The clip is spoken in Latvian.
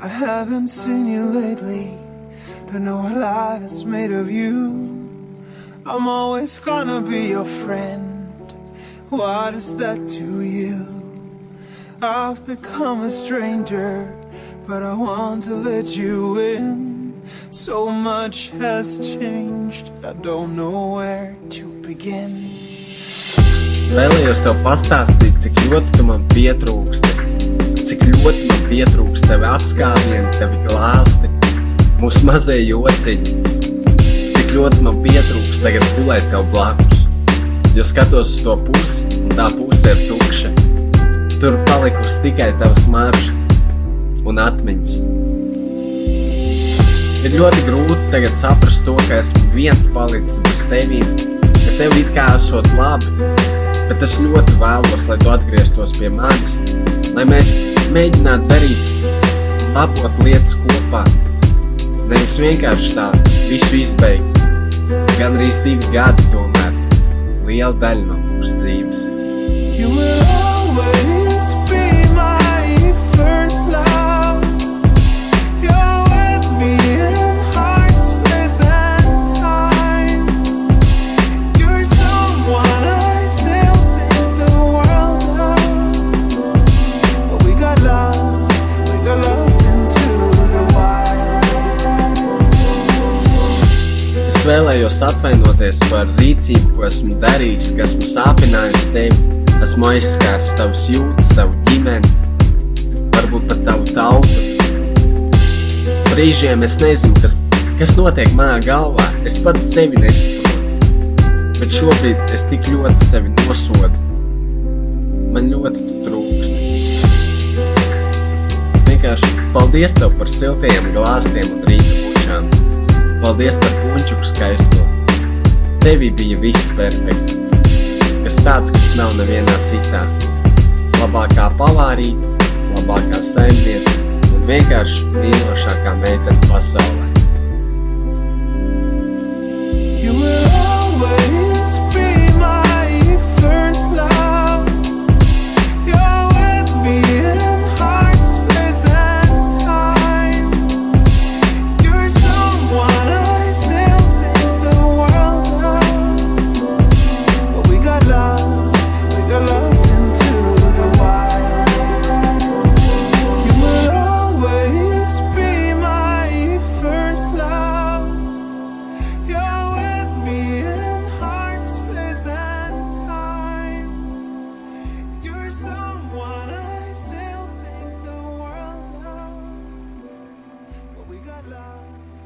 I haven't seen you lately, don't know what life is made of you. I'm always gonna be your friend, what is that to you? I've become a stranger, but I want to let you in. So much has changed, I don't know where to begin. Vēlējos tev pastāstīt, cik ļoti tu man pietrūksti, cik ļoti man pietrūkst tevi apskāvieni, tevi glāsti, mūsu mazie jociņi, cik ļoti man pietrūkst tagad gulēt tev blakus, jo skatos uz to pusi, un tā puse ir tukša. Tur palikusi tikai tava smarža un atmiņas. Ir ļoti grūti tagad saprast to, ka esmu viens palicis bez tevīm, ka tev it kā esot labi, bet es ļoti vēlos, lai tu atgrieztos pie manis, lai mēs mēģinātu darīt labot lietas kopā, nevis vienkārši tā visu izbeigt. Gandrīz 2 gadi tomēr, liela daļa no mūsu dzīves. You will always be my first love. You're with me in heart's space and time. You're someone I still think the world of. But we got lost into the wild. Es vēlējos atvainoties par rīcību, ko esmu darījis, ka esmu sāpinājis tevi. Esmu aizskārs tavas jūtas, tavu ģimeni, varbūt pat tavu tautu. Brīžiem es nezinu, kas notiek manā galvā, es pats sevi nesaprotu, bet šobrīd es tik ļoti sevi nosodu. Man ļoti tu trūkst. Vienkārši paldies tev par siltajiem glāstiem un rīta bučām. Paldies par punčuku skaisto. Tevī bija viss perfekts. Kas tāds, kas nav nevienā citā. Labākā pavārīte, labākā saimniece un vienkārši mīlošākā meitene pasaulē. You will always be my first love. You're with me in heart's space and time. You're someone I still think the world of. But we got lost into the wild. You will always be my first love. You're with me in heart's space and time. You're someone I still think the world of. But we got lost